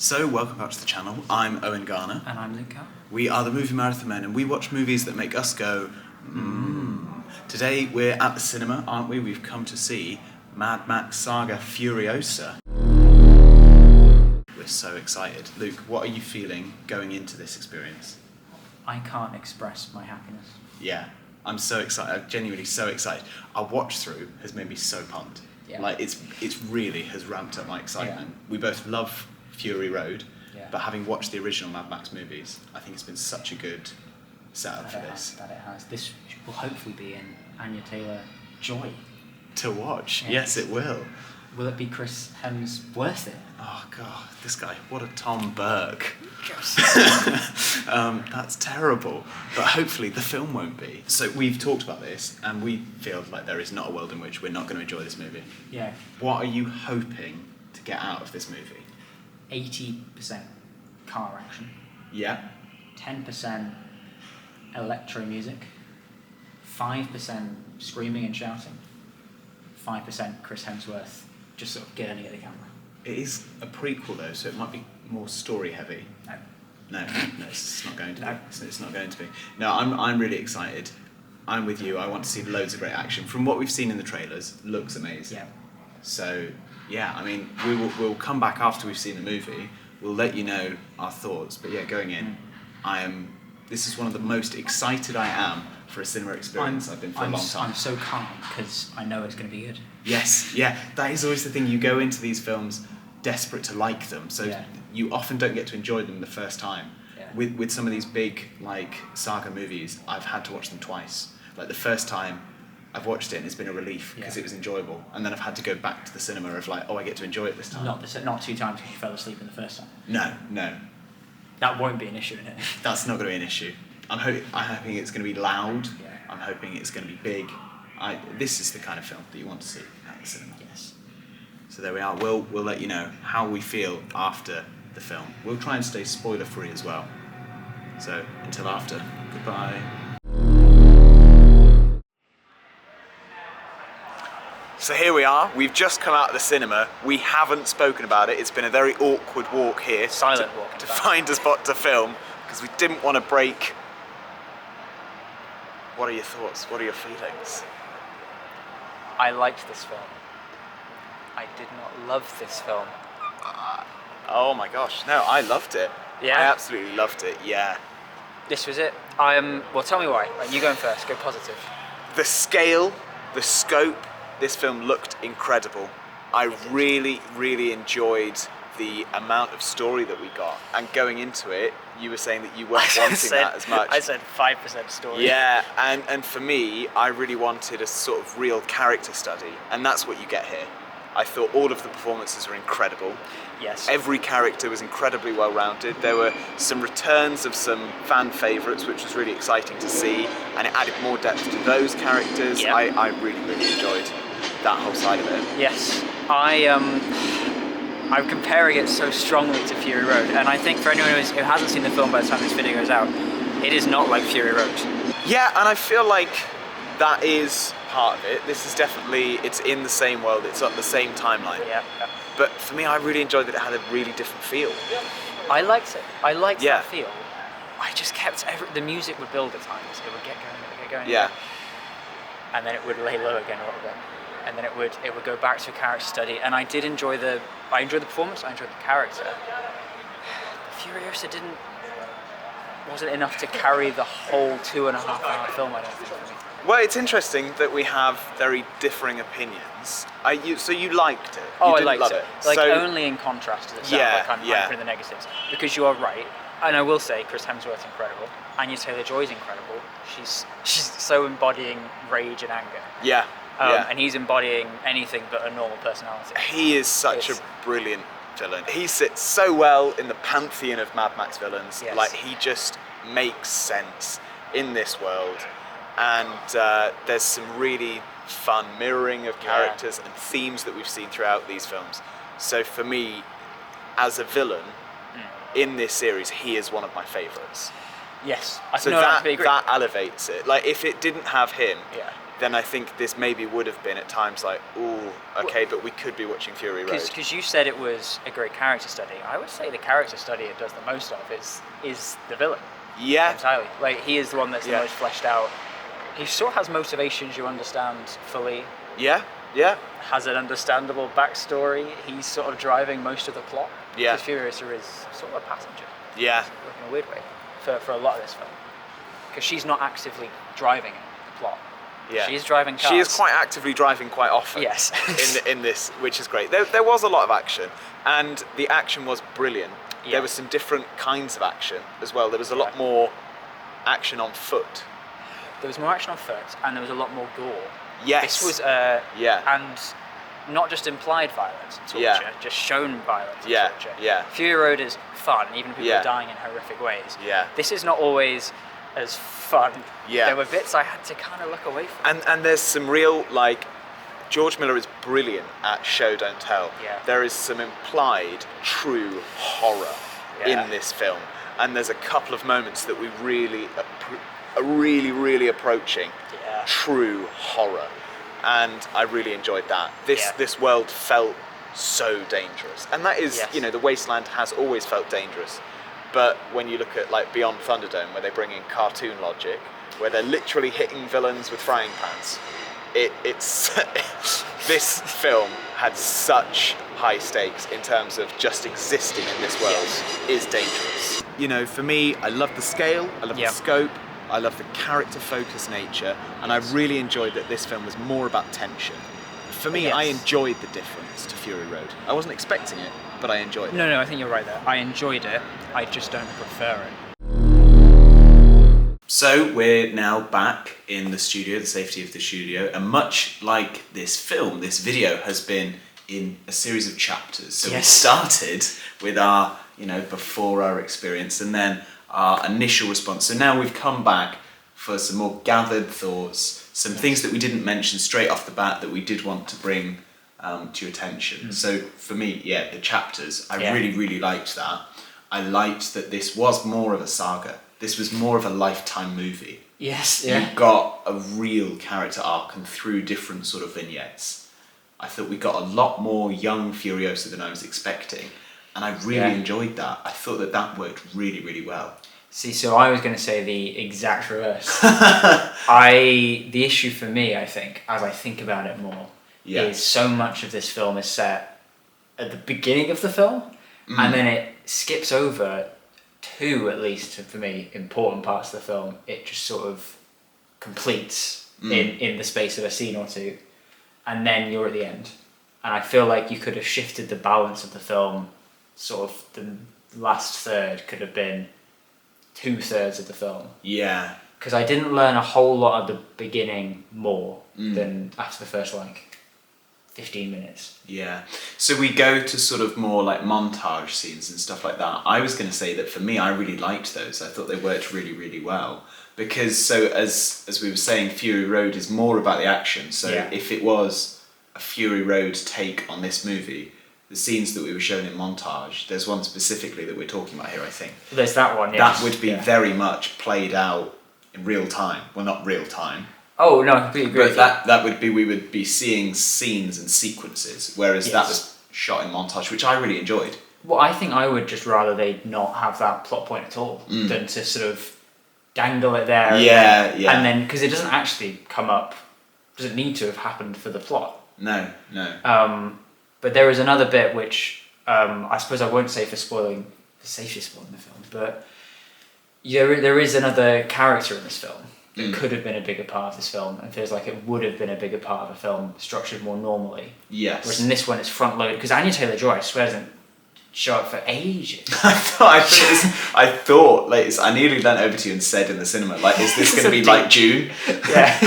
So, welcome back to the channel. I'm Owen Garner. And I'm Luke Carr. We are the Movie Marathon Men, and we watch movies that make us go, Today we're at the cinema, aren't we? We've come to see Mad Max Saga Furiosa. We're so excited. Luke, what are you feeling going into this experience? I can't express my happiness. Yeah, I'm so excited. I'm genuinely so excited. Our watch through has made me so pumped. Yeah. Like, it's really has ramped up my excitement. Yeah. We both love Fury Road, but having watched the original Mad Max movies, I think it's been such a good setup for this. That it has. This will hopefully be in Anya Taylor joy. To watch, yes it will. Will it be Chris Hemsworth? Oh god, this guy, what a Tom Burke. That's terrible, but hopefully the film won't be. So we've talked about this, and we feel like there is not a world in which we're not going to enjoy this movie. Yeah. What are you hoping to get out of this movie? 80% car action. Yeah. 10% electro music. 5% screaming and shouting. 5% Chris Hemsworth just sort of gurning at the camera. It is a prequel though, so it might be more story heavy. No, it's not going to be. It's not going to be. No, I'm really excited. I'm with you. I want to see loads of great action. From what we've seen in the trailers, looks amazing. Yeah. So, yeah, I mean, we'll come back after we've seen the movie. We'll let you know our thoughts. But yeah, going in, this is one of the most excited I am for a cinema experience I've been for a long time. I'm so calm because I know it's going to be good. Yes, yeah, that is always the thing. You go into these films desperate to like them, so you often don't get to enjoy them the first time. Yeah. With some of these big like Saga movies, I've had to watch them twice. Like the first time I've watched it and it's been a relief because it was enjoyable, and then I've had to go back to the cinema of like, oh, I get to enjoy it this time. Not 2 times because you fell asleep in the first time. No. That won't be an issue in it. That's not going to be an issue. I'm hoping it's going to be loud. Yeah. I'm hoping it's going to be big. This is the kind of film that you want to see at the cinema. Yes. So there we are. We'll let you know how we feel after the film. We'll try and stay spoiler free as well. So until after, goodbye. So here we are. We've just come out of the cinema. We haven't spoken about it. It's been a very awkward walk here. Silent walk. To find a spot to film because we didn't want to break. What are your thoughts? What are your feelings? I liked this film. I did not love this film. Oh my gosh, no, I loved it. Yeah? I absolutely loved it, yeah. This was it. Well, tell me why. Right, you going first, go positive. The scale, the scope, this film looked incredible. I really, really enjoyed the amount of story that we got. And going into it, you were saying that you weren't wanting that as much. I said 5% story. Yeah, and for me, I really wanted a sort of real character study, and that's what you get here. I thought all of the performances were incredible. Yes. Every character was incredibly well-rounded. There were some returns of some fan favourites, which was really exciting to see, and it added more depth to those characters. Yep. I really, really enjoyed that whole side of it. Yes. I'm comparing it so strongly to Fury Road, and I think for anyone who hasn't seen the film by the time this video goes out, it is not like Fury Road. Yeah, and I feel like that is part of it. This is definitely, it's in the same world, it's on the same timeline. Yeah. But for me, I really enjoyed that it had a really different feel. I liked it. I liked that feel. I just kept, the music would build at times. It would get going. Yeah. And then it would lay low again a little bit. And then it would go back to a character study. And I did enjoy the performance, I enjoyed the character. Furiosa wasn't enough to carry the whole 2.5-hour film, I don't think, for me. Well, it's interesting that we have very differing opinions. So you liked it? Oh, I liked it. So, only in contrast to the sound, like I'm putting the negatives. Because you are right, and I will say Chris Hemsworth's incredible. Anya Taylor-Joy's incredible. She's so embodying rage and anger. Yeah. And he's embodying anything but a normal personality. He is such a brilliant villain. He sits so well in the pantheon of Mad Max villains. Yes. Like, he just makes sense in this world. And there's some really fun mirroring of characters and themes that we've seen throughout these films. So for me, as a villain in this series, he is one of my favourites. Yes. So that elevates it. Like, if it didn't have him, then I think this maybe would have been at times like, ooh, okay, but we could be watching Fury Road. Because you said it was a great character study. I would say the character study it does the most of is the villain. Yeah. Entirely. Like, he is the one that's the most fleshed out. He sort of has motivations you understand fully. Yeah. Has an understandable backstory. He's sort of driving most of the plot. Yeah. Because Furiosa is sort of a passenger. Yeah. In a weird way. For a lot of this film. Because she's not actively driving the plot. Yeah. She's driving cars. She is quite actively driving quite often. Yes. in this, which is great. There was a lot of action, and the action was brilliant. Yeah. There was some different kinds of action as well. There was a lot more action on foot. There was more action on foot, and there was a lot more gore. Yes. This was and not just implied violence and torture, just shown violence and torture. Yeah. Fury Road is fun, even if people are dying in horrific ways. Yeah. This is not always as fun. Yeah. There were bits I had to kind of look away from. And there's some real, like, George Miller is brilliant at show don't tell. Yeah. There is some implied true horror in this film, and there's a couple of moments that we really are really approaching true horror, and I really enjoyed that. This world felt so dangerous, and that is, you know, the Wasteland has always felt dangerous. But when you look at like Beyond Thunderdome, where they bring in cartoon logic, where they're literally hitting villains with frying pans, it's this film had such high stakes in terms of just existing in this world is dangerous. You know, for me, I love the scale, I love the scope, I love the character-focused nature, and I really enjoyed that this film was more about tension. For me, I enjoyed the difference to Fury Road. I wasn't expecting it, but I enjoyed it. No, I think you're right there. I enjoyed it, I just don't prefer it. So we're now back in the studio, the safety of the studio, and much like this film, this video has been in a series of chapters. So we started with our, you know, before our experience, and then our initial response. So now we've come back for some more gathered thoughts, some things that we didn't mention straight off the bat that we did want to bring to your attention. So for me, the chapters, I really liked that. I liked that this was more of a saga. This was more of a Lifetime movie. Yes, You got a real character arc and through different sort of vignettes. I thought we got a lot more young Furiosa than I was expecting, and I really enjoyed that. I thought that worked really well. See, so I was going to say the exact reverse. The issue for me, I think, as I think about it more, is so much of this film is set at the beginning of the film, and then it skips over two, at least for me, important parts of the film. It just sort of completes in the space of a scene or two, and then you're at the end. And I feel like you could have shifted the balance of the film. Sort of the last third could have been 2/3 of the film. Yeah. Because I didn't learn a whole lot at the beginning more than after the first 15 minutes. Yeah. So we go to sort of more like montage scenes and stuff like that. I was going to say that for me, I really liked those. I thought they worked really well. Because so as we were saying, Fury Road is more about the action. So if it was a Fury Road take on this movie, the scenes that we were shown in montage, there's one specifically that we're talking about here, I think. There's that one, That would be very much played out in real time. Well, not real time. Oh, no, I completely agree. But that would be, we would be seeing scenes and sequences, whereas that was shot in montage, which I really enjoyed. Well, I think I would just rather they not have that plot point at all than to sort of dangle it there. And then, because it doesn't actually come up, doesn't need to have happened for the plot. No. But there is another bit which I suppose I won't say for safely spoiling the film, but there is another character in this film that could have been a bigger part of this film, and feels like it would have been a bigger part of a film structured more normally. Yes. Whereas in this one it's front loaded, because Anya Taylor-Joy, I swear, doesn't show up for ages. I thought, like, I nearly leant over to you and said in the cinema, like, is this going to be like June? Yeah.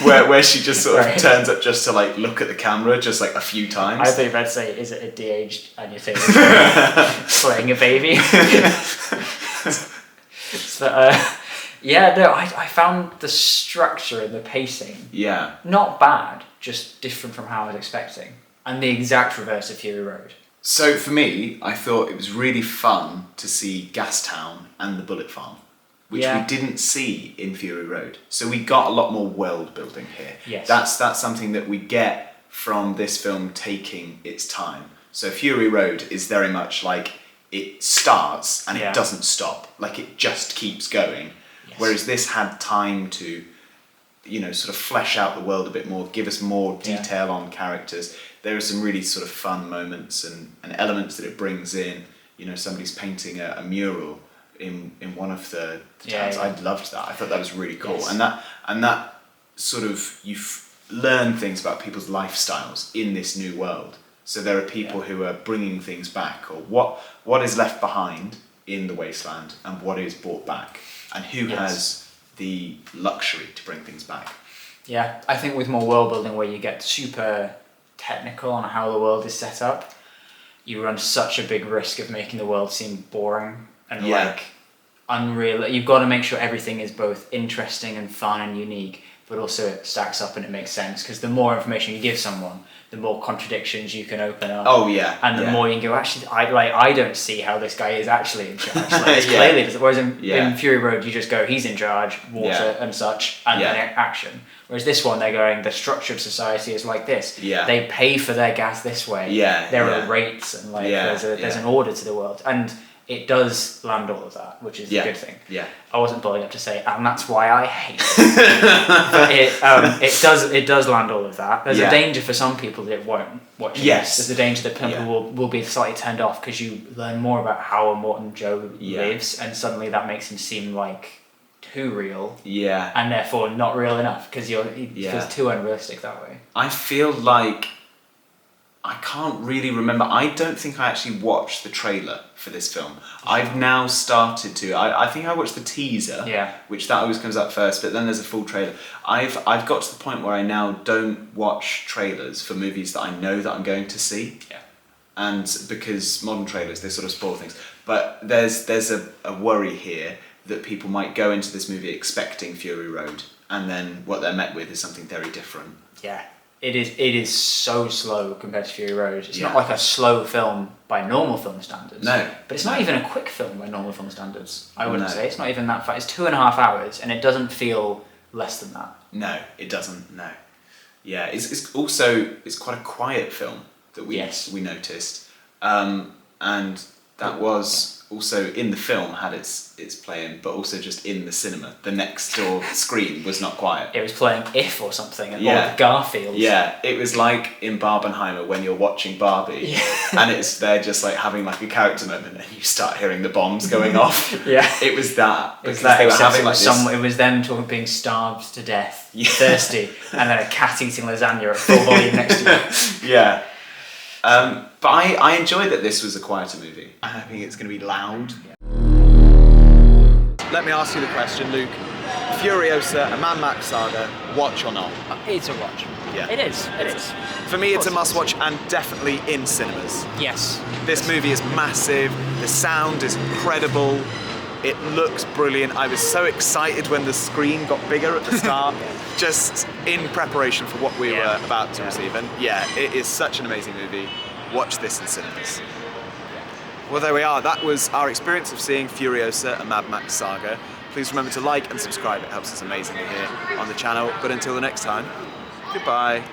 where she just sort of turns up just to like look at the camera just like a few times. I think I'd say, is it a de-aged Anya Taylor-Joy playing a baby? I found the structure and the pacing not bad, just different from how I was expecting, and the exact reverse of Fury Road. So for me, I thought it was really fun to see Gastown and the Bullet Farm. which Yeah. we didn't see in Fury Road. So we got a lot more world building here. Yes. That's something that we get from this film taking its time. So Fury Road is very much like it starts and Yeah. it doesn't stop. Like it just keeps going. Yes. Whereas this had time to, sort of flesh out the world a bit more, give us more detail on characters. There are some really sort of fun moments and elements that it brings in. Somebody's painting a mural in one of the towns. Yeah. I loved that. I thought that was really cool. Yes. And that sort of, learn things about people's lifestyles in this new world. So there are people who are bringing things back, or what is left behind in the wasteland and what is brought back, and who has the luxury to bring things back. Yeah, I think with more world building where you get super technical on how the world is set up, you run such a big risk of making the world seem boring and like unreal. You've got to make sure everything is both interesting and fun and unique, but also it stacks up and it makes sense, because the more information you give someone, the more contradictions you can open up. Oh yeah. And the more you can go, actually, I don't see how this guy is actually in charge. Like, it's clearly, whereas in Fury Road, you just go, he's in charge, water and such, and then action. Whereas this one, they're going, the structure of society is like this. Yeah. They pay for their gas this way. Yeah. There are rates and there's an order to the world. And it does land all of that, which is a good thing. Yeah. I wasn't pulling up to say, and that's why I hate it. But it does land all of that. There's a danger for some people that it won't watch. Yes. There's a danger that people will be slightly turned off because you learn more about how a Morton Joe lives, and suddenly that makes him seem like too real. Yeah. And therefore not real enough, because it feels too unrealistic that way. I feel like I can't really remember. I don't think I actually watched the trailer for this film. I've now started to. I think I watched the teaser, which that always comes up first, but then there's a full trailer. I've got to the point where I now don't watch trailers for movies that I know that I'm going to see. Yeah. And because modern trailers, they sort of spoil things. But there's a worry here that people might go into this movie expecting Fury Road, and then what they're met with is something very different. Yeah. It is so slow compared to Fury Road. It's not like a slow film by normal film standards. No. But it's not even a quick film by normal film standards, I wouldn't say. It's not even that fast. It's 2.5 hours, and it doesn't feel less than that. No, it doesn't, no. Yeah, it's also, it's quite a quiet film that we noticed. And that was also in the film, had its playing, but also just in the cinema. The next door screen was not quiet. It was playing If or something, or Garfield. Yeah, it was like in Barbenheimer when you're watching Barbie, and they're just like having like a character moment, and you start hearing the bombs going off. It was that. It was that, except it was them being starved to death, thirsty, and then a cat eating lasagna at full volume next to you. Yeah. But I enjoyed that this was a quieter movie. I think it's going to be loud. Let me ask you the question, Luke. Furiosa, a Mad Max saga, watch or not? It's a watch. Yeah. It is. For me, it's a must-watch, and definitely in cinemas. Yes. This movie is massive. The sound is incredible. It looks brilliant. I was so excited when the screen got bigger at the start, just in preparation for what we were about to receive. And it is such an amazing movie. Watch this in cinemas. Well, there we are. That was our experience of seeing Furiosa, a Mad Max saga. Please remember to like and subscribe. It helps us amazingly here on the channel. But until the next time, goodbye.